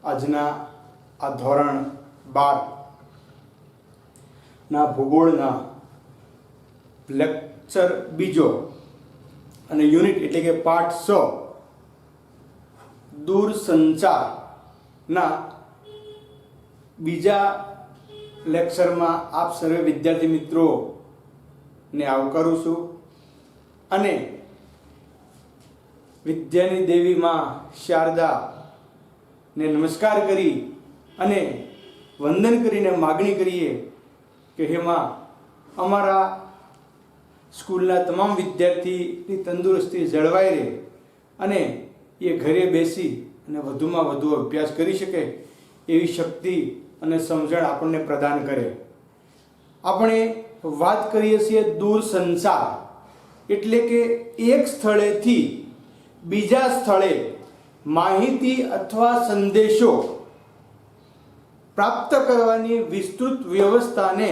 આજના આ ધોરણ 12ના ભૂગોળના લેક્ચર બીજો અને યુનિટ એટલે કે પાઠ 6 દૂરસંચારના બીજા લેક્ચરમાં આપ સર્વે વિદ્યાર્થી મિત્રોને આવકારું છું અને વિદ્યાની દેવી માં શારદા ને નમસ્કાર કરી અને વંદન કરીને માગણી કરીએ કે હે માં અમારા સ્કૂલના તમામ વિદ્યાર્થીની તંદુરસ્તી જળવાઈ રહે અને એ ઘરે બેસી અને વધુમાં વધુ અભ્યાસ કરી શકે એવી શક્તિ અને સમજણ આપણને પ્રદાન કરે. આપણે વાત કરીએ છીએ દૂરસંચાર એટલે કે એક સ્થળેથી બીજા સ્થળે માહિતી અથવા સંદેશો પ્રાપ્ત કરવાની વિસ્તૃત વ્યવસ્થાને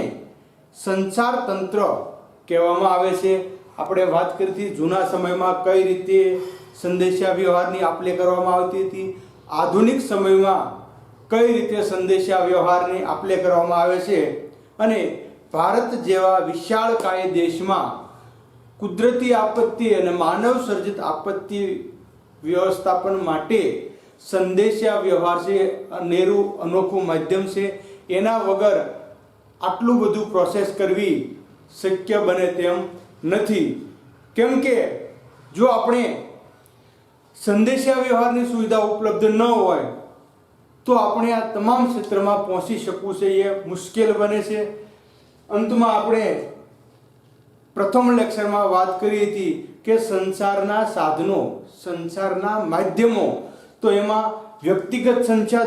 સંચાર તંત્ર કહેવામાં આવે છે. આપણે વાત કરી હતી જૂના સમયમાં કઈ રીતે સંદેશા વ્યવહારની આપ-લે કરવામાં આવતી હતી, આધુનિક સમયમાં કઈ રીતે સંદેશા વ્યવહારની આપ-લે કરવામાં આવે છે અને ભારત જેવા વિશાળકાય દેશમાં કુદરતી આપત્તિ અને માનવ સર્જિત આપત્તિ વ્યવસ્થાપન માટે સંદેશા વ્યવહાર છે અનેરું અનોખું માધ્યમ છે. એના વગર આટલું બધું પ્રોસેસ કરવી શક્ય બને તેમ નથી. કેમ કે જો આપણે સંદેશા વ્યવહારની સુવિધા ઉપલબ્ધ ન હોય તો આપણે આ તમામ ક્ષેત્રમાં પહોંચી શકવું છે એ મુશ્કેલ બને છે. અંતમાં આપણે પ્રથમ લેક્ચરમાં વાત કરી હતી કે સંચારના સાધનો, સંચારના માધ્યમો, તો એમાં વ્યક્તિગત સંચાર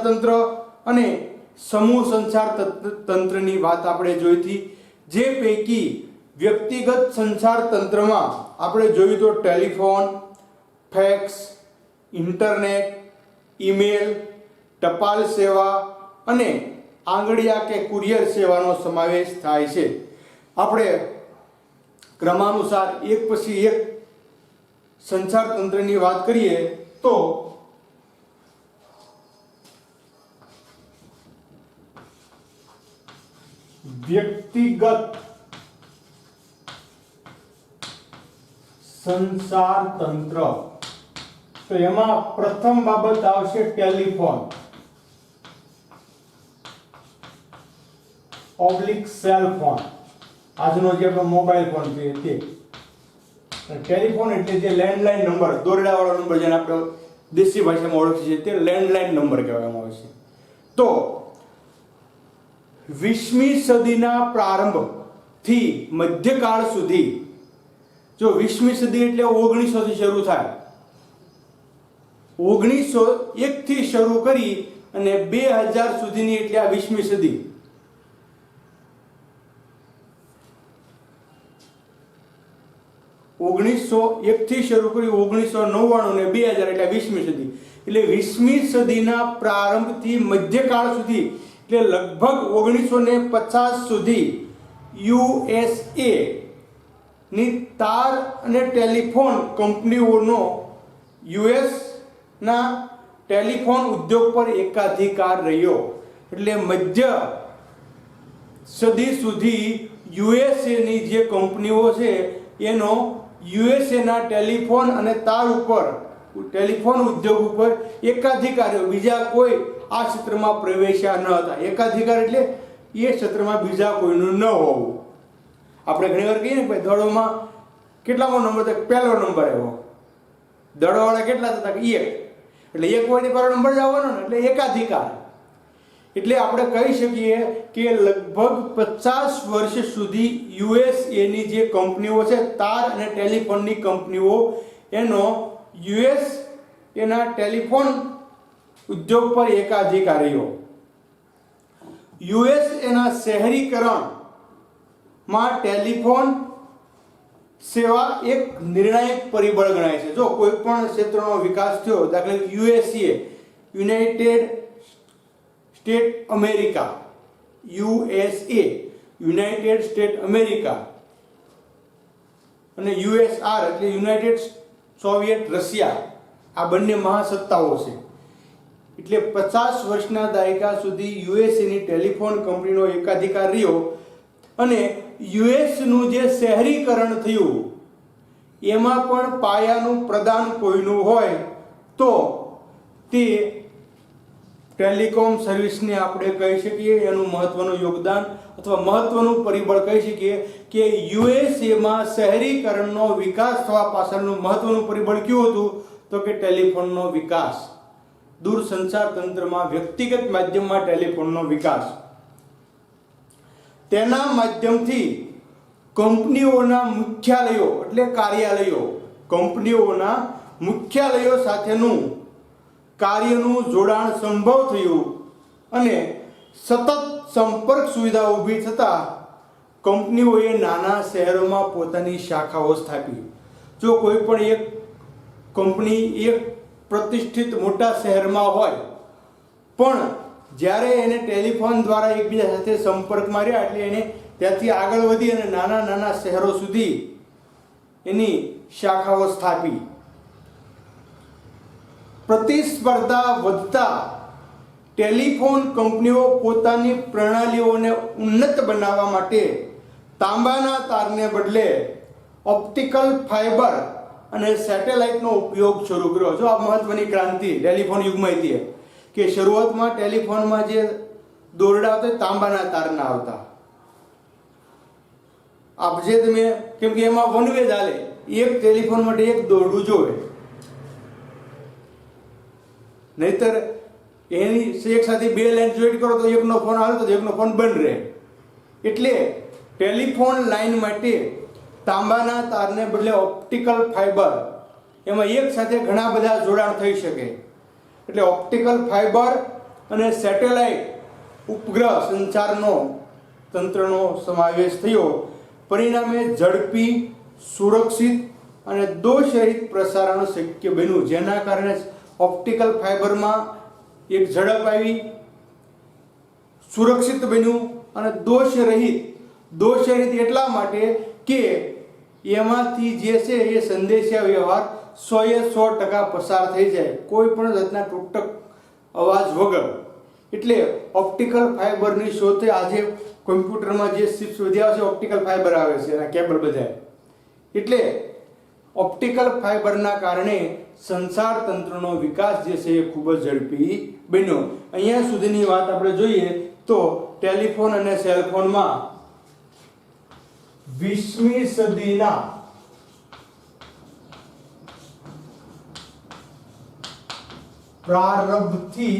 તંત્ર અને સમૂહ સંચાર તંત્રની વાત આપણે જોઈ હતી. જે પૈકી વ્યક્તિગત સંચાર તંત્રમાં આપણે જોયું તો ટેલિફોન, ફેક્સ, ઇન્ટરનેટ, ઈમેલ, ટપાલ સેવા અને આંગળીયા કે કુરિયર સેવાનો સમાવેશ થાય છે. આપણે ક્રમાનુસાર એક પછી એક સંચાર તંત્રની વાત કરીએ તો વ્યક્તિગત સંચાર તંત્ર, તો એમાં પ્રથમ બાબત આવશે ટેલિફોન / સેલ ફોન. આજનો જે આપણો મોબાઈલ ફોન છે તે ટેલિફોન એટલે જે લેન્ડલાઇન નંબર, દોરડાવાળો નંબર જેને આપણે દેશી ભાષામાં ઓળખીએ છીએ તે લેન્ડલાઇન નંબર કહેવામાં આવે છે. તો 20મી સદીના પ્રારંભથી મધ્યકાળ સુધી, જો 20મી સદી એટલે 1900 થી શરૂ થાય, 1901 થી શરૂ કરી અને 2000 સુધીની એટલે આ 20મી સદી. 1901 થી શરૂ કરી 1999 અને 2000 એટલે 20મી સદી. એટલે 20મી સદીના પ્રારંભથી મધ્યકાળ સુધી એટલે લગભગ 1950 સુધી USA ની તાર અને ટેલિફોન કંપનીઓનો US ના ટેલિફોન ઉદ્યોગ પર એકાધિકાર રહ્યો. એટલે મધ્ય સદી સુધી USA ની જે કંપનીઓ છે એનો USA ના ટેલિફોન અને તાર ઉપર, ટેલિફોન ઉદ્યોગ ઉપર એકાધિકાર, બીજા કોઈ આ ક્ષેત્રમાં પ્રવેશ્યા ન હતા. એકાધિકાર એટલે એ ક્ષેત્રમાં બીજા કોઈનું ન હોવું. આપણે ઘણીવાર કહીએ ને ભાઈ દડોમાં કેટલામો નંબર હતો? પહેલો નંબર આવ્યો. દડોવાળા કેટલા હતા? 1. એટલે 1 હોય પહેલો નંબર જ આવવાનો ને, એટલે એકાધિકાર. એટલે આપણે કહી શકીએ કે લગભગ 50 વર્ષ સુધી USA ની જે કંપનીઓ છે, તાર અને ટેલિફોનની કંપનીઓ, એનો US એના ટેલિફોન ઉદ્યોગ પર એકાધિકાર રહ્યો. US એના શહેરીકરણમાં ટેલિફોન સેવા એક નિર્ણાયક પરિબળ ગણાય છે. જો કોઈ પણ ક્ષેત્રનો વિકાસ થયો, દાખલા તરીકે USA, United state America, USA United state America અને USR એટલે યુનાઇટેડ સોવિયત રશિયા, આ બંને મહાસત્તાઓ છે. એટલે 50 વર્ષના દાયકા સુધી યુએસએની ટેલિફોન કંપનીનો એકાધિકાર રહ્યો અને યુએસનું જે શહેરીકરણ થયું એમાં પણ પાયાનું પ્રદાન કોઈનું હોય તો તે ટેલિકોમ સર્વિસને આપણે કહી શકીએ. એનું મહત્વનું યોગદાન અથવા મહત્વનું પરિબળ કહી શકીએ કે યુએસએમાં શહેરીકરણનો વિકાસ થવા પાછળનું મહત્વનું પરિબળ કયું હતું તો કે ટેલિફોનનો વિકાસ, દૂરસંચાર તંત્રમાં વ્યક્તિગત માધ્યમમાં ટેલિફોનનો વિકાસ. તેના માધ્યમથી કંપનીઓના મુખ્યાલયો એટલે કાર્યાલયો, કંપનીઓના મુખ્યાલયો સાથેનું કાર્યનું જોડાણ સંભવ થયું અને સતત સંપર્ક સુવિધા ઊભી થતાં કંપનીઓએ નાના શહેરોમાં પોતાની શાખાઓ સ્થાપી. જો કોઈ પણ એક કંપની એક પ્રતિષ્ઠિત મોટા શહેરમાં હોય પણ જ્યારે એને ટેલિફોન દ્વારા એકબીજા સાથે સંપર્કમાં રહ્યા એટલે એને ત્યાંથી આગળ વધી અને નાના નાના શહેરો સુધી એની શાખાઓ સ્થાપી. પ્રતિસ્પર્ધા વધતા ટેલિફોન કંપનીઓ પોતાની પ્રણાલીઓને ઉન્નત બનાવવા માટે તાંબાના તારને બદલે ઓપ્ટિકલ ફાઇબર અને સેટેલાઇટનો ઉપયોગ શરૂ કર્યો. જો આ મહત્વની ક્રાંતિ ટેલિફોન યુગમાં હતી કે શરૂઆતમાં ટેલિફોનમાં જે દોરડા આવતા તાંબાના તારના આવતા. આપ જે તમે કેમ કે એમાં વન વે ચાલે, એક ટેલિફોન માટે એક દોરડું જોવે, નહીતર એની એક સાથે બે લાઈન જોઈન્ટ કરો તો એકનો ફોન આવે તો એકનો ફોન બંધ રહે. એટલે ટેલિફોન લાઈન માટે તાંબાના તારને બદલે ઓપ્ટિકલ ફાઇબર, એમાં એક સાથે ઘણા બધા જોડાણ થઈ શકે. એટલે ઓપ્ટિકલ ફાઇબર અને સેટેલાઇટ ઉપગ્રહ સંચારનો તંત્રનો સમાવેશ થયો. પરિણામે ઝડપી, સુરક્ષિત અને દોષરહિત પ્રસારણ શક્ય બન્યું, જેના કારણે ઓપ્ટિકલ ફાઇબરમાં એક ઝડપ આવી, સુરક્ષિત બન્યું અને દોષરહિત એટલા માટે કે એમાંથી જે છે એ સંદેશા વ્યવહાર 100% પસાર થઈ જાય, કોઈ પણ જાતના ટૂકટક અવાજ વગર. એટલે ઓપ્ટિકલ ફાઇબરની શોધે આજે કોમ્પ્યુટરમાં જે ચિપ્સ વધ્યા છે ઓપ્ટિકલ ફાઇબર આવે છે એના કેબલ બધા. એટલે ઓપ્ટિકલ ફાઇબરના કારણે સંચાર તંત્રનો વિકાસ જે છે એ ખૂબ જ ઝડપી બન્યો. અહીંયા સુધીની વાત આપણે જોઈએ તો ટેલિફોન અને સેલફોનમાં 20મી સદીના પ્રારંભથી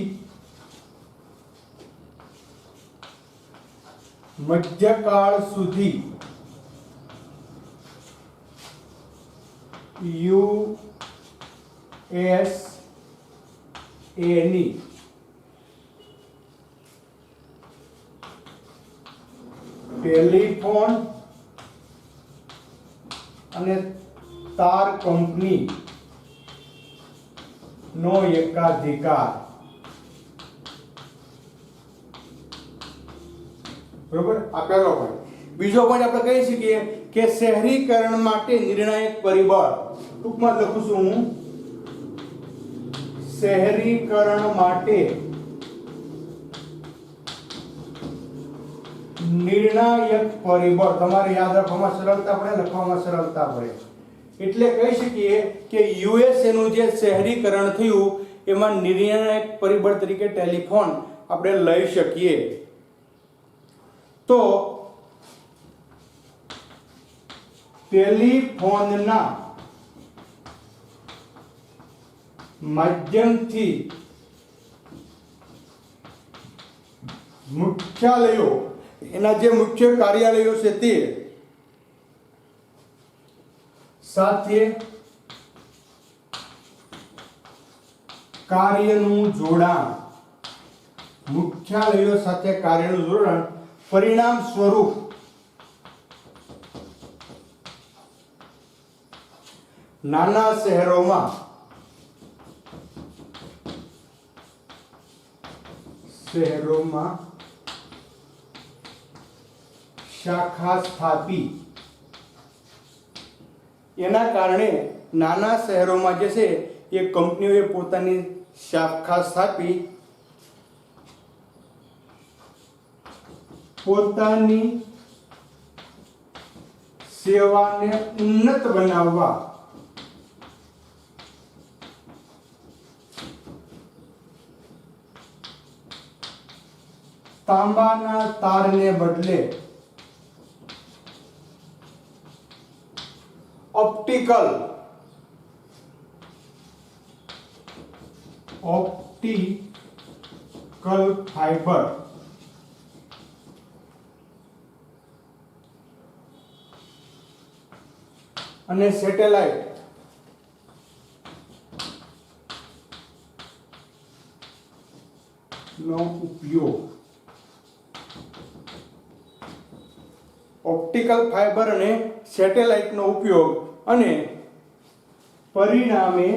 મધ્યકાળ સુધી યુએસએની ટેલિફોન અને તાર કંપની નો એકાધિકાર. બરોબર, આ પહેલો પોઈન્ટ. બીજો પોઈન્ટ આપણે કહી શકીએ કે શહેરીકરણ માટે નિર્ણાયક પરિબળ, ટૂંકમાં લખું છું હું, શહેરીકરણ માટે નિર્ણાયક પરિબળ. તમારે યાદ રાખવામાં સરળતા પડે, લખવામાં સરળતા પડે. એટલે કહી શકીએ કે યુએસએ નું જે શહેરીકરણ થયું એમાં નિર્ણાયક પરિબળ તરીકે ટેલિફોન આપણે લઈ શકીએ. તો ટેલિફોનના માધ્યમથી મુખ્યાલયો, એના જે મુખ્ય કાર્યાલયો છે તે સાથે કાર્યનું જોડાણ, મુખ્યાલયો સાથે કાર્યનું જોડાણ પરિણામ સ્વરૂપ નાના શહેરોમાં શાખા સ્થાપી એના કારણે નાના શહેરોમાં જે છે એ કંપનીઓએ પોતાની શાખા સ્થાપી પોતાની સેવાને ઉન્નત બનાવવા તાંબાના તારને બદલે ઓપ્ટિકલ ફાઈબર અને સેટેલાઇટ નો ઉપયોગ ઓપ્ટિકલ ફાઈબર અને સેટેલાઇટનો ઉપયોગ અને પરિણામે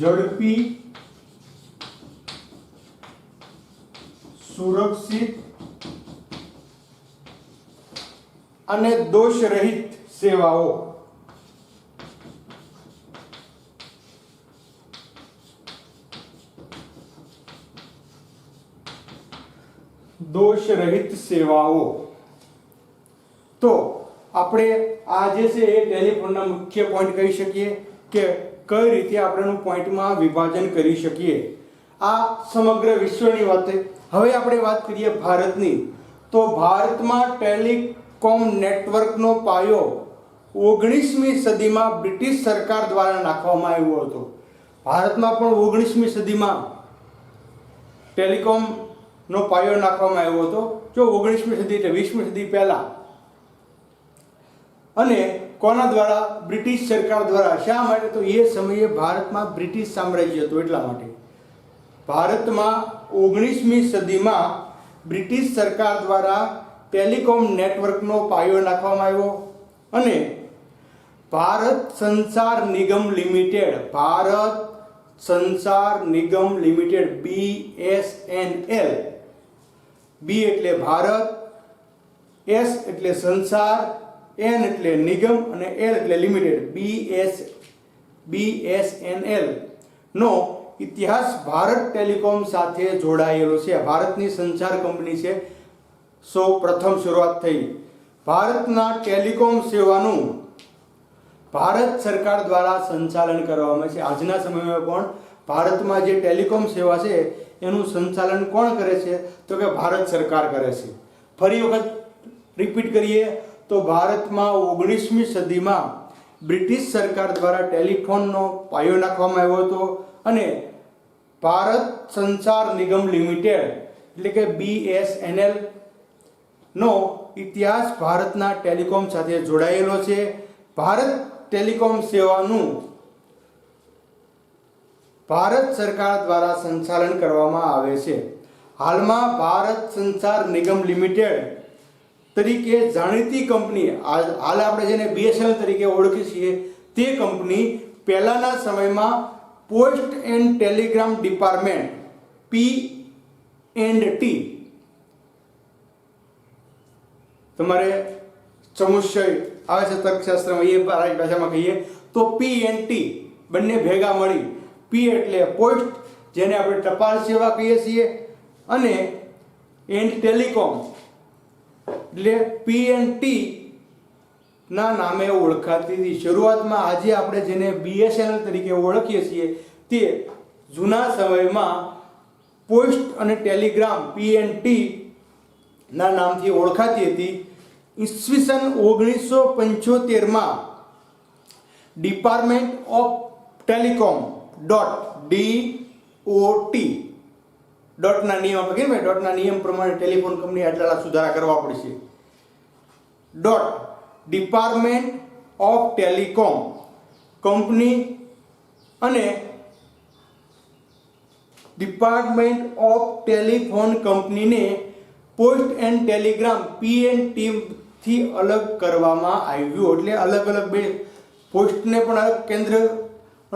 ઝડપી સુરક્ષિત અને દોષરહિત સેવાઓ તો આપણે આ જે છે એ ટેલિફોનના મુખ્ય પોઈન્ટ કહી શકીએ કે કઈ રીતે આપણે એનું પોઈન્ટમાં વિભાજન કરી શકીએ. આ સમગ્ર વિશ્વની વાત. હવે આપણે વાત કરીએ ભારતની. તો ભારતમાં ટેલિકોમ નેટવર્કનો પાયો 19મી સદીમાં બ્રિટિશ સરકાર દ્વારા નાખવામાં આવ્યો હતો. ભારતમાં પણ 19મી સદીમાં ટેલિકોમનો પાયો નાખવામાં આવ્યો હતો. જો 19મી સદી એટલે 20મી સદી પહેલા. અને કોના દ્વારા? બ્રિટિશ સરકાર દ્વારા. શા માટે? તો એ સમયે ભારતમાં બ્રિટિશ સામ્રાજ્ય હતું એટલા માટે. ભારતમાં 19મી સદીમાં બ્રિટિશ સરકાર દ્વારા ટેલિકોમ નેટવર્કનો પાયો નાખવામાં આવ્યો અને ભારત સંચાર નિગમ લિમિટેડ BSNL. બી એટલે ભારત, એસ એટલે સંસાર, એન એટલે નિગમ અને એલ એટલે લિમિટેડ. BSNL નો ઇતિહાસ ભારત ટેલિકોમ સાથે જોડાયેલો છે. ભારતની સંચાર કંપની છે. પ્રથમ શરૂઆત થઈ. ભારતના ટેલિકોમ સેવાનું ભારત સરકાર દ્વારા સંચાલન કરવામાં છે. આજના સમયમાં પણ ભારતમાં જે ટેલિકોમ સેવા છે એનું સંચાલન કોણ કરે છે? તો કે ભારત સરકાર કરે છે. ફરી વખત રિપીટ કરીએ તો ભારતમાં 19મી સદીમાં બ્રિટિશ સરકાર દ્વારા ટેલિફોનનો પાયો નાખવામાં આવ્યો હતો અને ભારત સંચાર નિગમ લિમિટેડ એટલે કે BSNL નો ઇતિહાસ ભારતના ટેલિકોમ સાથે જોડાયેલો છે. ભારત ટેલિકોમ સેવાનું ભારત સરકાર દ્વારા સંચાલન કરવામાં આવે છે. હાલમાં ભારત સંચાર નિગમ લિમિટેડ તરીકે જાણીતી કંપની, હાલ આપણે જેને BSNL તરીકે ઓળખીએ છીએ તે કંપની પહેલાના સમયમાં post and Telegram department P&T, તમારે ચમુષ્ય આવે છે તર્કશાસ્ત્રમાં, એ ભાષામાં કહીએ તો P&T બંને ભેગા મળી. P એટલે પોસ્ટ, જેને આપણે ટપાલ સેવા કહીએ છીએ, અને એન્ડ ટેલિકોમ એટલે P&T ના નામે ઓળખાતી હતી. શરૂઆતમાં આજે આપણે જેને BSNL તરીકે ઓળખીએ છીએ તે જૂના સમયમાં પોસ્ટ અને ટેલિગ્રામ P&T ના નામથી ઓળખાતી હતી. ઈસવીસન 1975માં ડિપાર્ટમેન્ટ ઓફ ટેલિકોમ .DOT ડોટના નિયમ પ્રમાણે ટેલિફોન કંપની આટલા સુધારા કરવા પડશે. ડિપાર્ટમેન્ટ ઓફ ટેલિકોમ કંપની અને ડિપાર્ટમેન્ટ ઓફ ટેલિફોન કંપનીને પોસ્ટ એન્ડ ટેલિગ્રામ P&T થી અલગ કરવામાં આવ્યું. એટલે અલગ અલગ બે પોસ્ટને પણ અલગ કેન્દ્રનો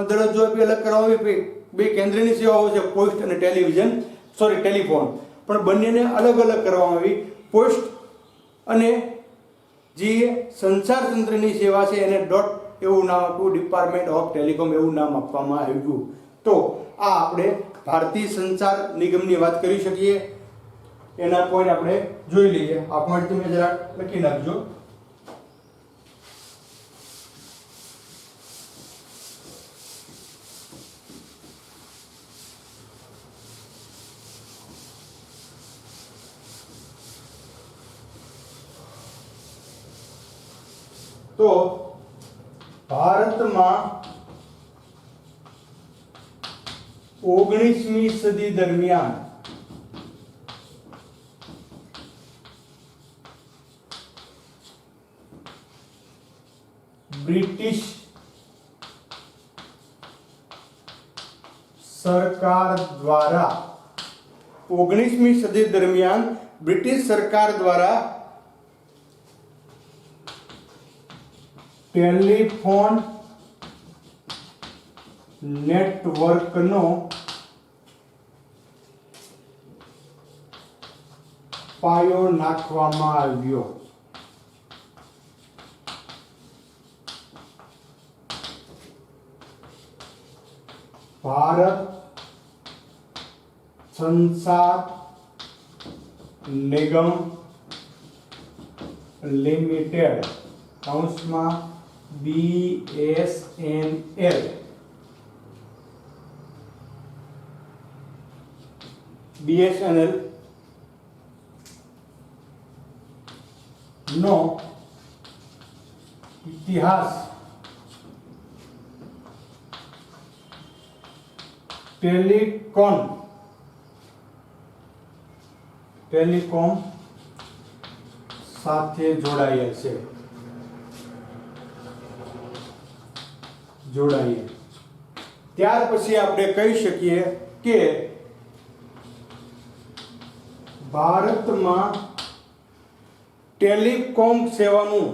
દરજ્જો આપી અલગ કરવામાં આવ્યું. બે કેન્દ્રની સેવાઓ છે પોસ્ટ અને ટેલિફોન, પણ બંનેને અલગ અલગ કરવામાં આવી. પોસ્ટ અને જે સંચાર તંત્રની સેવા છે એને ડોટ એવું નામ આપ્યું, ડિપાર્ટમેન્ટ ઓફ ટેલિકોમ એવું નામ આપવામાં આવ્યું. તો આ આપણે ભારતીય સંચાર નિગમની વાત કરી શકીએ. એના પોઈન્ટ આપણે જોઈ લઈએ. આ પોઈન્ટ તમે જરા લખી નાખજો. તો ભારતમાં 19મી સદી દરમિયાન બ્રિટિશ સરકાર દ્વારા 19મી સદી દરમિયાન બ્રિટિશ સરકાર દ્વારા ટેલિફોન નેટવર્કનો પાયો નાખવામાં આવ્યો. ભારત સંચાર નિગમ લિમિટેડ કૌંસમાં BSNL નો ઇતિહાસ ટેલિકોમ સાથે જોડાયેલ છે. ત્યાર પછી આપણે કહી શકીએ કે ભારતમાં ટેલિકોમ સેવાનું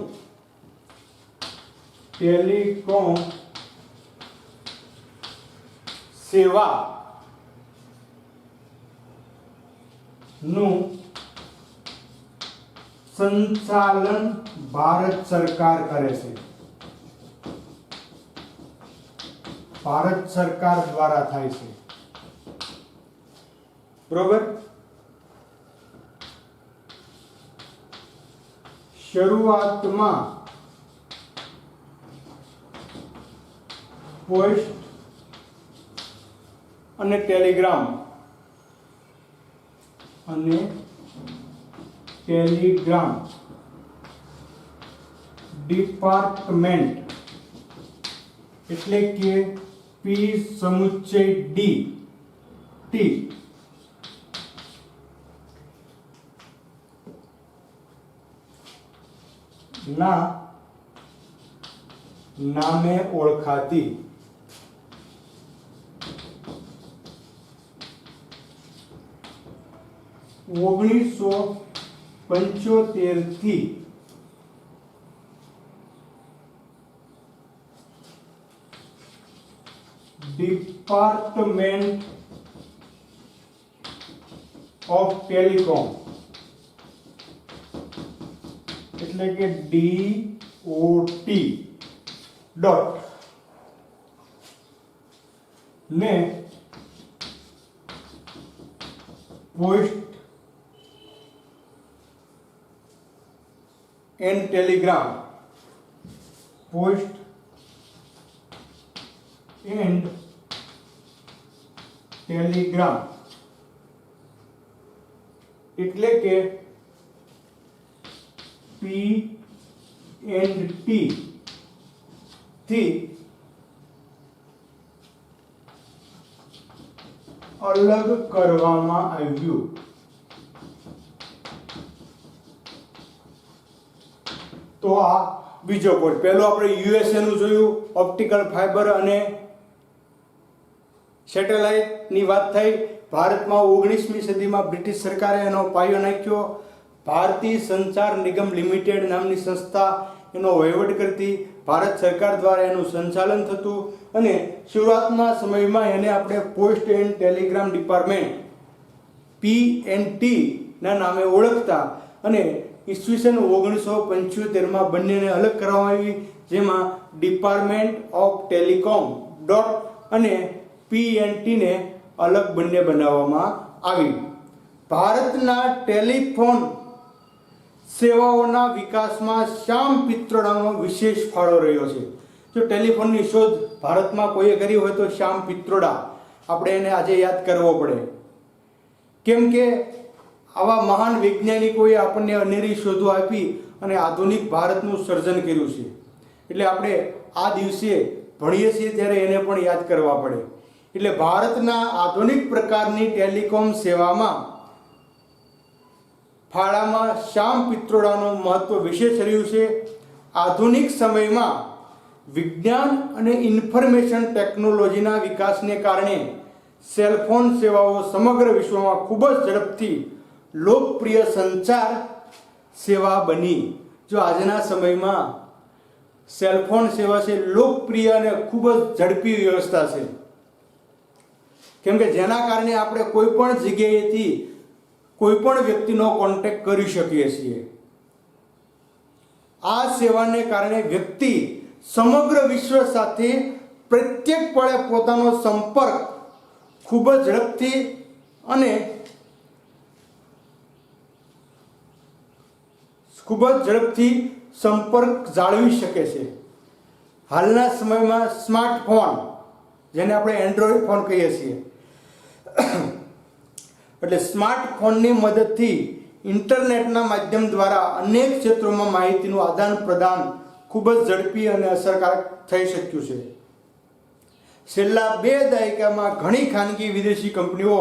સંચાલન ભારત સરકાર કરે છે. ભારત સરકાર દ્વારા થાય છે. બરોબર. શરૂઆતમાં પોસ્ટ અને ટેલિગ્રામ ડિપાર્ટમેન્ટ એટલે કે પી સમુચ્ચય ડી ટી ના નામે ઓળખાતી 1975 થી ડિપાર્ટમેન્ટ ઓફ ટેલિકોમ એટલે કે DOT ડોટ ને પોસ્ટ એન્ડ ટેલિગ્રામ એટલે કે P&T થી અલગ કરવામાં આવ્યું. તો આ બીજો પોઈન્ટ. પહેલો આપણે યુએસએ નું જોયું, ઓપ્ટિકલ ફાઇબર અને સેટેલાઇટ ની વાત થઈ. ભારતમાં 19મી સદીમાં બ્રિટિશ સરકારે એનો પાયો નાખ્યો. ભારતીય સંચાર નિગમ લિમિટેડ નામની સંસ્થા એનો વહીવટ કરતી. ભારત સરકાર દ્વારા એનું સંચાલન થતું અને શરૂઆતના સમયમાં એને આપણે post and Telegram department P&T ના નામે ઓળખતા અને ઈસવીસન 1975 બંનેને અલગ કરવામાં આવી, જેમાં ડિપાર્ટમેન્ટ ઓફ ટેલિકોમ ડોટ અને PNT ને અલગ બંને બનાવવામાં આવી. ભારતના ટેલિફોન સેવાઓના વિકાસમાં શ્યામ પિત્રોડાનો વિશેષ ફાળો રહ્યો છે. જો ટેલિફોનની શોધ ભારતમાં કોઈએ કરી હોય તો શ્યામ પિત્રોડા, આપણે એને આજે યાદ કરવો પડે, કેમ કે આવા મહાન વૈજ્ઞાનિકોએ આપણને અનેરી શોધો આપી અને આધુનિક ભારતનું સર્જન કર્યું છે. એટલે આપણે આ દિવસે ભણીએ છીએ ત્યારે એને પણ યાદ કરવા પડે. એટલે ભારતના આધુનિક પ્રકારની ટેલિકોમ સેવામાં ફાળામાં શ્યામ પિત્રોડાનું મહત્વ વિશેષ રહ્યું છે. આધુનિક સમયમાં વિજ્ઞાન અને ઇન્ફોર્મેશન ટેકનોલોજીના વિકાસને કારણે સેલફોન સેવાઓ સમગ્ર વિશ્વમાં ખૂબ જ ઝડપથી લોકપ્રિય સંચાર સેવા બની. જો આજના સમયમાં સેલફોન સેવા છે લોકપ્રિય અને ખૂબ જ ઝડપી વ્યવસ્થા છે, કેમ કે જેના કારણે આપણે કોઈ પણ જગ્યાએથી કોઈ પણ વ્યક્તિનો કોન્ટેક્ટ કરી શકીએ છીએ. આ સેવાને કારણે વ્યક્તિ સમગ્ર વિશ્વ સાથે પ્રત્યેકપણે પોતાનો સંપર્ક ખૂબ જ ઝડપથી અને સંપર્ક જાળવી શકે છે. હાલના સમયમાં સ્માર્ટફોન, જેને આપણે એન્ડ્રોઈડ ફોન કહીએ છીએ, એટલે સ્માર્ટફોનની મદદથી ઇન્ટરનેટના માધ્યમ દ્વારા અનેક ક્ષેત્રોમાં માહિતીનું આદાન પ્રદાન ખૂબ જ ઝડપી અને અસરકારક થઈ શક્યું છે. છેલ્લા 2 દાયકામાં ઘણી ખાનગી વિદેશી કંપનીઓ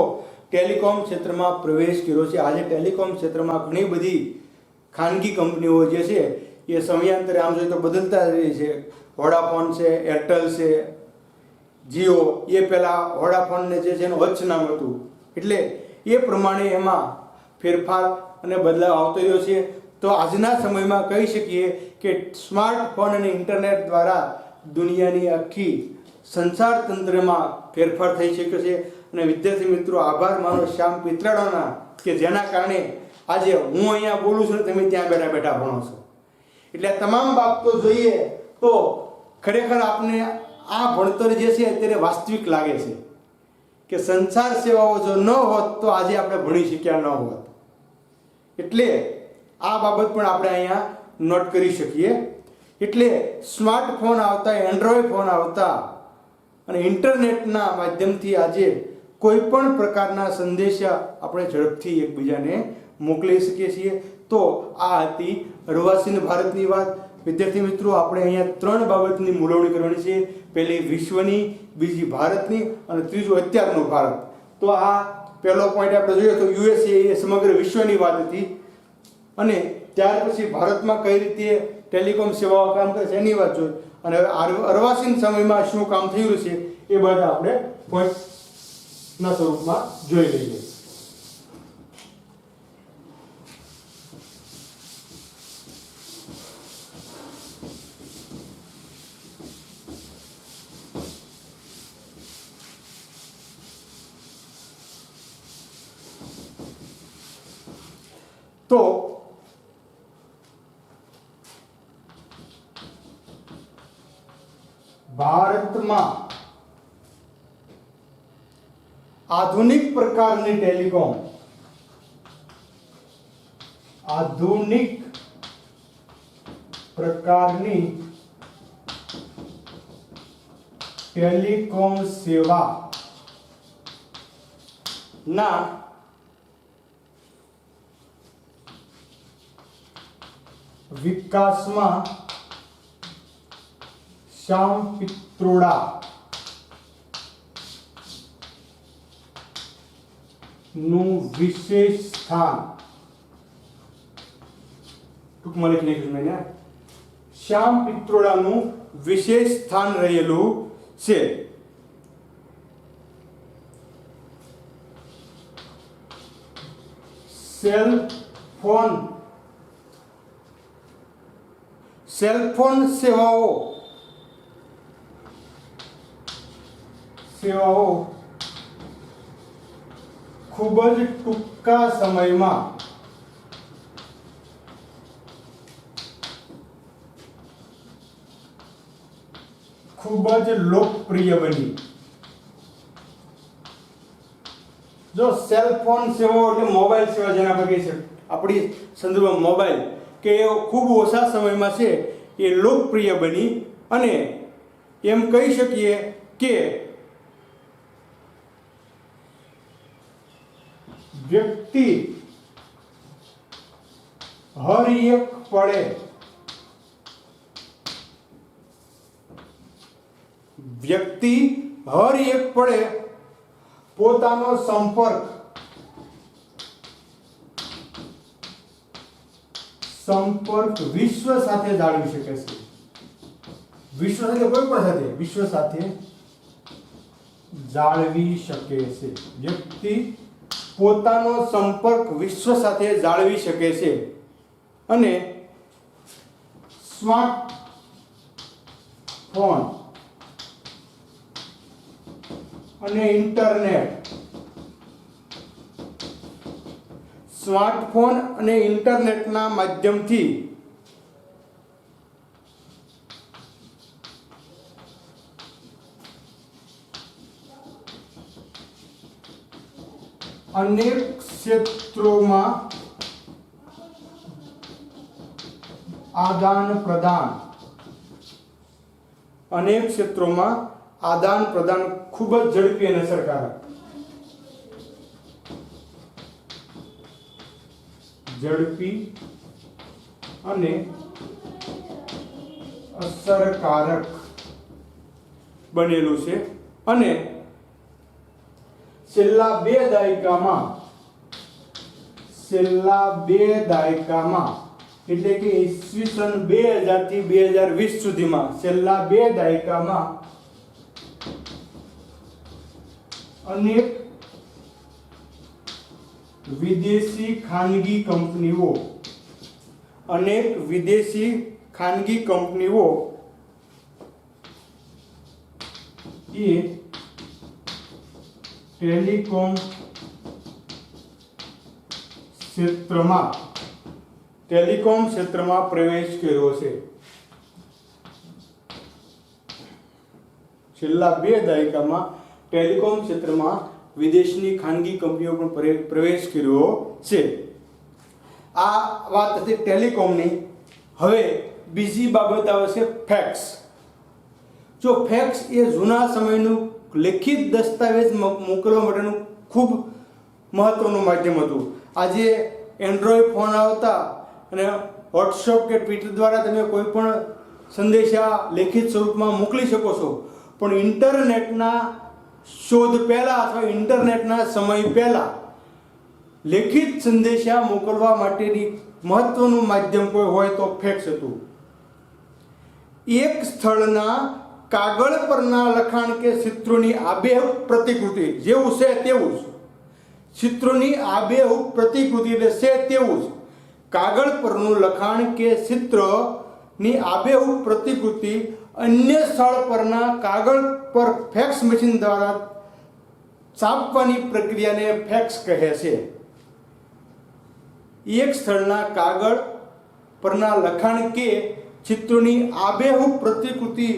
ટેલિકોમ ક્ષેત્રમાં પ્રવેશ કર્યો છે. આજે ટેલિકોમ ક્ષેત્રમાં ઘણી બધી ખાનગી કંપનીઓ જે છે એ સમયાંતરે આમ જોઈએ તો બદલતા રહી છે. વોડાફોન છે, એરટેલ છે, જીઓ, એ પહેલાં વોડાફોનને જે છે એનું વચ્ચ નામ હતું, એટલે એ પ્રમાણે એમાં ફેરફાર અને બદલાવ આવતો રહ્યો છે. તો આજના સમયમાં કહી શકીએ કે સ્માર્ટફોન અને ઇન્ટરનેટ દ્વારા દુનિયાની આખી સંચાર તંત્રમાં ફેરફાર થઈ શક્યો છે. અને વિદ્યાર્થી મિત્રો, આભાર માનો શ્યામ પિત્રોડાના, કે જેના કારણે આજે હું અહીંયા બોલું છું, તમે ત્યાં બેઠા બેઠા ભણો છો. એટલે તમામ બાબતો જોઈએ તો ખરેખર આપને આ ભણતર જે છે અત્યારે વાસ્તવિક લાગે છે કે સંચાર સેવાઓ જો ન હોત તો આજે આપણે ભણી શક્યા ન હોત. એટલે આ બાબત પણ આપણે અહીંયા નોટ કરી શકીએ. એટલે સ્માર્ટફોન આવતા, એન્ડ્રોઈડ ફોન આવતા અને ઇન્ટરનેટના માધ્યમથી આજે કોઈ પણ પ્રકારના સંદેશા આપણે ઝડપથી એકબીજાને મોકલી શકીએ છીએ. તો આ હતી અર્વાચીન ભારતની વાત. વિદ્યાર્થી મિત્રો, આપણે અહીંયા 3 બાબતની મૂલવણી કરવાની છે. પહેલી વિશ્વની, બીજી ભારતની અને ત્રીજું અત્યારનું ભારત. તો આ પહેલો પોઈન્ટ આપણે જોઈએ તો USA એ સમગ્ર વિશ્વની વાત હતી, અને ત્યાર પછી ભારતમાં કઈ રીતે ટેલિકોમ સેવાઓ કામ કરે છે એની વાત જોઈ, અને અર્વાચીન સમયમાં શું કામ થયું છે એ બધા આપણે પોઈન્ટના સ્વરૂપમાં જોઈ લઈએ. તો ભારતમાં આધુનિક પ્રકારની ટેલિકોમ, આધુનિક પ્રકારની ટેલિકોમ સેવા ના વિકાસમાં શ્યામ પિત્રોડા નું વિશેષ સ્થાન, ટૂંકમાં લખી નાખ્યું મેં, શ્યામ પિત્રોડાનું વિશેષ સ્થાન રહેલું છે. સેલફોન સેવાઓ ખૂબ જ ટૂંકા સમયમાં જ લોકપ્રિય બની. જો સેલ ફોન સેવાઓ એટલે મોબાઈલ સેવા જેના પર કહી છે આપણી સંદર્ભમાં મોબાઈલ કે એ ખૂબ ઓછા સમયમાં છે એ લોકપ્રિય બની અને એમ કહી શકીએ કે વ્યક્તિ હર એક પળે પોતાનો સંપર્ક વિશ્વ સાથે જાળવી શકે છે. વિશ્વ સાથે કોઈ પણ સાથે વિશ્વ સાથે જાળવી શકે છે. વ્યક્તિ પોતાનો સંપર્ક વિશ્વ સાથે જાળવી શકે છે અને સ્માર્ટફોન અને ઇન્ટરનેટના માધ્યમથી અનેક ક્ષેત્રોમાં આદાન પ્રદાન ખૂબ જ ઝડપી અને અસરકારક બનેલું છે અને છેલ્લા બે દાયકામાં એટલે કે ઈસવીસન 2000 થી 2020 સુધીમાં છેલ્લા બે દાયકામાં અનેક વિદેશી ખાનગી કંપનીઓ એ ટેલિકોમ ક્ષેત્રમાં પ્રવેશ કર્યો છે. છેલ્લા બે દાયકામાં ટેલિકોમ ક્ષેત્રમાં વિદેશની ખાનગી કંપનીઓ પણ પ્રવેશ કર્યો છે. આ વાત હતી ટેલિકોમની. હવે બીજી બાબત આવે છે ફેક્સ. જો ફેક્સ એ જૂના સમયનું લેખિત દસ્તાવેજ મોકલવા માટેનું ખૂબ મહત્વનું માધ્યમ હતું. આજે એન્ડ્રોઈડ ફોન આવતા અને વોટ્સઅપ કે ટ્વિટર દ્વારા તમે કોઈ પણ સંદેશા લેખિત સ્વરૂપમાં મોકલી શકો છો, પણ ઇન્ટરનેટના શોધ પહેલા અથવા ઇન્ટરનેટના સમય પહેલા લેખિત સંદેશા મોકલવા માટેની મહત્વનું માધ્યમ કોઈ હોય તો ફેક્સ હતું. એક સ્થળના કાગળ પરના લખાણ કે ચિત્રોની આબેહૂબ પ્રતિકૃતિ જેવું છે તેવું જ ચિત્રોની આબેહૂબ પ્રતિકૃતિ એટલે છે તેવું જ કાગળ પરનું લખાણ કે ચિત્રની આબેહૂબ પ્રતિકૃતિ અન્ય સ્થળ પરના કાગળ પર ફેક્સ મશીન દ્વારા છાપવાની પ્રક્રિયાને ફેક્સ કહે છે. એક સ્થળના કાગળ પરના લખાણ કે ચિત્રોની આબેહૂબ પ્રતિકૃતિ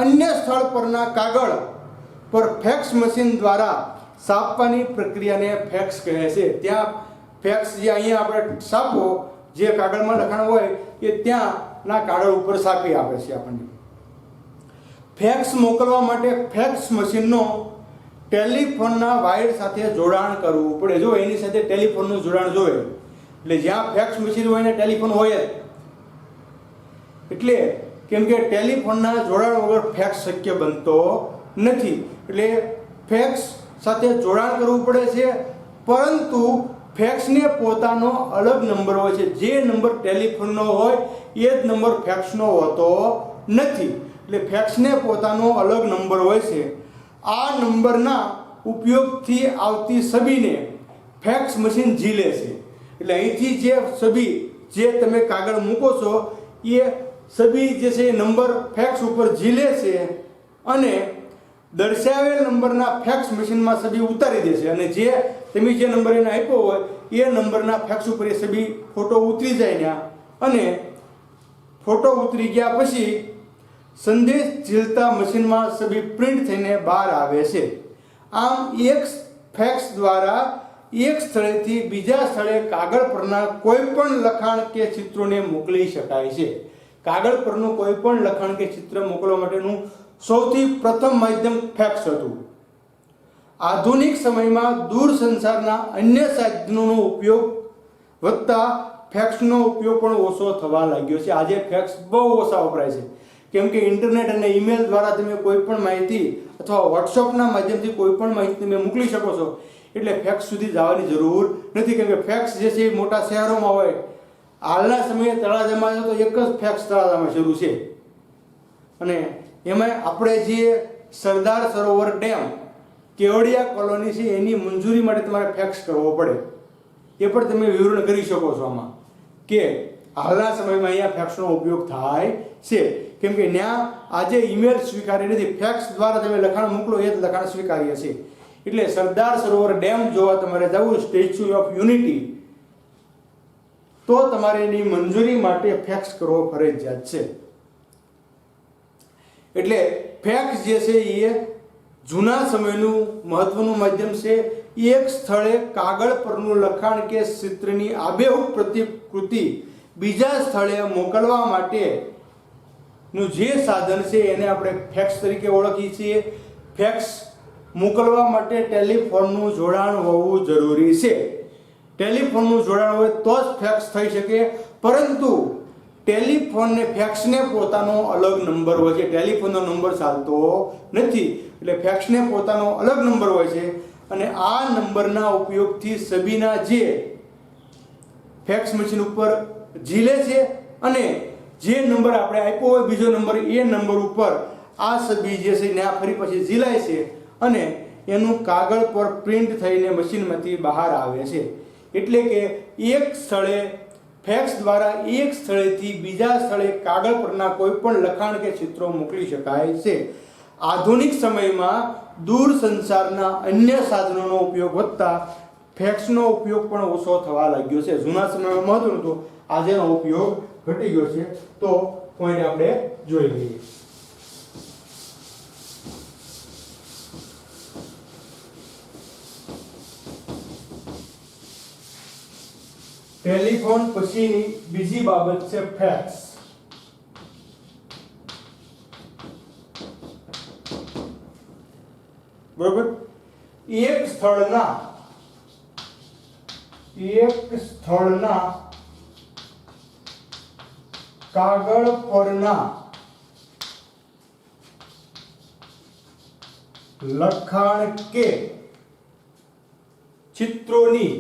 અન્ય સ્થળ પરના કાગળ પર ફેક્સ મશીન દ્વારા છાપવાની પ્રક્રિયાને ફેક્સ કહે છે. ત્યાં ફેક્સ જે અહીંયા આપણે છાપો જે કાગળમાં લખાણ હોય એ ત્યાંના કાગળ ઉપર છાપી આપે છે આપણને. ફેક્સ મોકલવા માટે ફેક્સ મશીનનો ટેલિફોનના વાયર સાથે જોડાણ કરવું પડે. જો એની સાથે ટેલિફોનનું જોડાણ જોઈએ એટલે જ્યાં ફેક્સ મશીન હોય ને ટેલિફોન હોય જ. એટલે કેમ કે ટેલિફોનના જોડાણ વગર ફેક્સ શક્ય બનતો નથી. એટલે ફેક્સ સાથે જોડાણ કરવું પડે છે, પરંતુ ફેક્સને પોતાનો અલગ નંબર હોય છે. જે નંબર ટેલિફોનનો હોય એ જ નંબર ફેક્સનો હોતો નથી. એટલે ફેક્સને પોતાનો અલગ નંબર હોય છે. આ નંબરના ઉપયોગથી આવતી છબીને ફેક્સ મશીન ઝીલે છે. એટલે અહીંથી જે છબી જે તમે કાગળ મૂકો છો એ છબી જે છે એ નંબર ફેક્સ ઉપર ઝીલે છે અને દર્શાવેલ નંબરના ફેક્સ મશીનમાં છબી ઉતારી દેશે અને જે તમે જે નંબર એને આપ્યો હોય એ નંબરના ફેક્સ ઉપર એ છબી ફોટો ઉતરી જાય ત્યાં અને ફોટો ઉતરી ગયા પછી સંદેશ ઝીલતા મશીનમાં છબી પ્રિન્ટ થઈને બહાર આવે છે. આમ એક ફેક્સ દ્વારા એક સ્થળેથી બીજા સ્થળે કાગળ પરના કોઈ પણ લખાણ કે ચિત્રોને મોકલી શકાય છે. કાગળ પરનું કોઈ પણ લખાણ કે ચિત્ર મોકલવા માટેનું સૌથી પ્રથમ માધ્યમ ફેક્સ હતું. આધુનિક સમયમાં દૂરસંચારના અન્ય સાધનોનો ઉપયોગ વધતા ફેક્સનો ઉપયોગ પણ ઓછો થવા લાગ્યો છે. આજે ફેક્સ બહુ ઓછા વપરાય છે, કેમ કે ઇન્ટરનેટ અને ઈમેલ દ્વારા તમે કોઈ પણ માહિતી અથવા વોટ્સઅપના માધ્યમથી કોઈ પણ માહિતી તમે મોકલી શકો છો. એટલે ફેક્સ સુધી જવાની જરૂર નથી, કેમ કે ફેક્સ જે છે એ મોટા શહેરોમાં હોય. હાલના સમયે તળાજામાં તો એક જ ફેક્સ તળાજામાં શરૂ છે, અને એમાં આપણે જે સરદાર સરોવર ડેમ કેવડિયા કોલોની છે એની મંજૂરી માટે તમારે ફેક્સ કરવો પડે. એ પણ તમે વિવરણ કરી શકો છો આમાં, કે હાલના સમયમાં અહીંયા ફેક્સનો ઉપયોગ થાય છે, કેમ કે ત્યાં આજે ઈમેલ સ્વીકાર્ય નથી. ફેક્સ દ્વારા તમે લખાણ મોકલો એ જ લખાણ સ્વીકાર્ય છે. એટલે સરદાર સરોવર ડેમ જોવા તમારે જવું, સ્ટેચ્યુ ઓફ યુનિટી, તો તમારે એની મંજૂરી માટે ફેક્સ કરવો ફરજિયાત છે. એટલે ફેક્સ જે છે એ જૂના સમયનું મહત્વનું માધ્યમ છે. એક સ્થળે કાગળ પરનું લખાણ કે ચિત્રની આબેહૂબ પ્રતિકૃતિ બીજા સ્થળે મોકલવા માટેનું જે સાધન છે એને આપણે ફેક્સ તરીકે ઓળખીએ છીએ. ફેક્સ મોકલવા માટે ટેલિફોનનું જોડાણ હોવું જરૂરી છે. ટેલિફોનનું જોડાણ હોય તો જ ફેક્સ થઈ શકે, પરંતુ ટેલિફોન ને ફેક્સને પોતાનો અલગ નંબર હોય છે. ટેલિફોનનો નંબર ચાલતો નથી, એટલે ફેક્સને પોતાનો અલગ નંબર હોય છે, અને આ નંબરના ઉપયોગથી છબીના જે ફેક્સ મશીન ઉપર ઝીલે છે, અને જે નંબર આપણે આપ્યો હોય બીજો નંબર, એ નંબર ઉપર આ છબી જે છે ત્યાં ફરી પછી ઝીલાય છે, અને એનું કાગળ પર પ્રિન્ટ થઈને મશીનમાંથી બહાર આવે છે. એટલે કે એક સ્થળે ફેક્સ દ્વારા એક સ્થળેથી બીજા સ્થળે કાગળ પરના કોઈ પણ લખાણ કે ચિત્રો મોકલી શકાય છે. આધુનિક સમયમાં દૂરસંચારના અન્ય સાધનોનો ઉપયોગ વધતા ફેક્સનો ઉપયોગ પણ ઓછો થવા લાગ્યો છે. જૂના સમયમાં મહત્વનું હતું, આજેનો ઉપયોગ ઘટી ગયો છે. તો પોઈન્ટ આપણે જોઈ લઈએ. ટેલિફોન પછીની બીજી બાબત છે ફેક્સ. બરોબર, એક સ્થળના કાગળ પરના લખાણ કે ચિત્રોની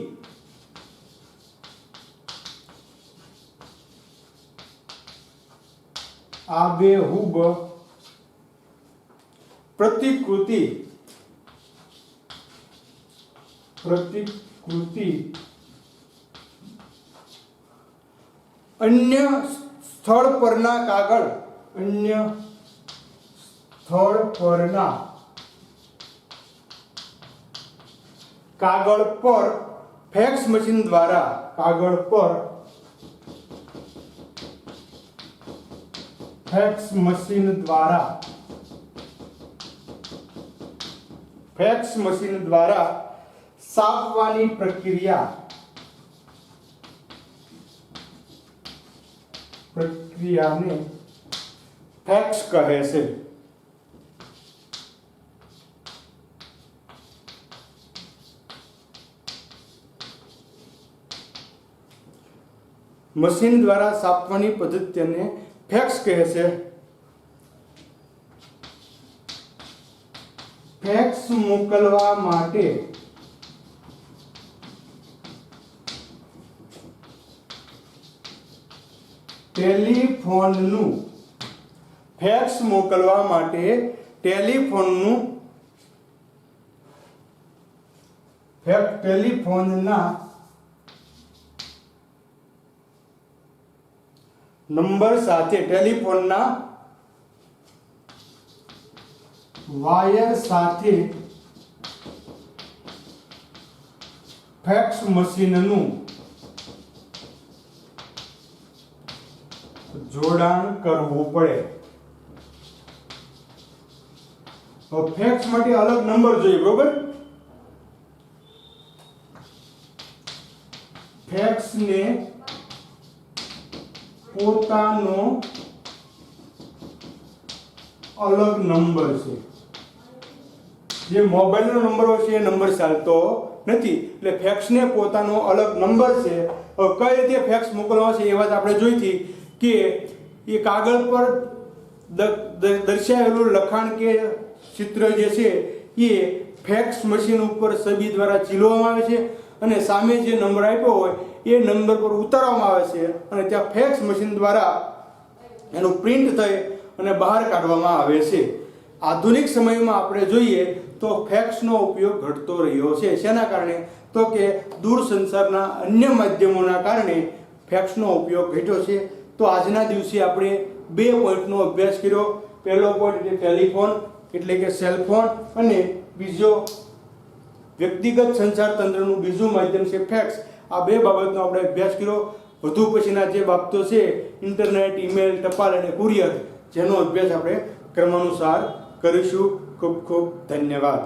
આબેહૂબ પ્રતિકૃતિ અન્ય સ્થળ પરના કાગળ પર ફેક્સ મશીન દ્વારા ફેક્સ મશીન દ્વારા છાપવાની પ્રક્રિયાને ફેક્સ કહે છે. મશીન દ્વારા છાપવાની પદ્ધતિને ફેક્સ કહે છે. ફેક્સ મોકલવા માટે ટેલિફોનના નંબર સાથે ટેલિફોનના વાયર સાથે ફેક્સ મશીનનું જોડાણ કરવું પડે. હવે ફેક્સ માટે અલગ નંબર જોઈએ, બરોબર? ફેક્સ ને પોતાનો અલગ નંબર છે. જે મોબાઈલનો નંબર હોય છે એ નંબર ચાલતો નથી, એટલે ફેક્સને પોતાનો અલગ નંબર છે. હવે કઈ રીતે ફેક્સ મોકલવા છે એ વાત આપણે જોઈતી કે એ કાગળ પર દર્શાવેલું લખાણ કે ચિત્ર જે છે એ ફેક્સ મશીન ઉપર છબી દ્વારા ચીલવામાં આવે છે અને સામે જે નંબર આપ્યો હોય એ નંબર પર ઉતારવામાં આવે છે અને ત્યાં ફેક્સ મશીન દ્વારા એનું પ્રિન્ટ થઈ અને બહાર કાઢવામાં આવે છે. આધુનિક સમયમાં આપણે જોઈએ તો ફેક્સનો ઉપયોગ ઘટતો રહ્યો છે. શેના કારણે? તો કે દૂરસંચારના અન્ય માધ્યમોના કારણે ફેક્સનો ઉપયોગ ઘટ્યો છે. તો આજના દિવસે આપણે 2 પોઈન્ટનો અભ્યાસ કર્યો. પહેલો પોઈન્ટ એટલે ટેલિફોન એટલે કે સેલ ફોન, અને બીજો વ્યક્તિગત સંચાર તંત્રનું બીજું માધ્યમ છે ફેક્સ. આ 2 બાબતનો આપણે અભ્યાસ કર્યો. વધુ પછીના જે બાબતો છે ઇન્ટરનેટ, ઈમેલ, ટપાલ અને કુરિયર, જેનો અભ્યાસ આપણે ક્રમાનુસાર કરીશું. ખૂબ ખૂબ ધન્યવાદ.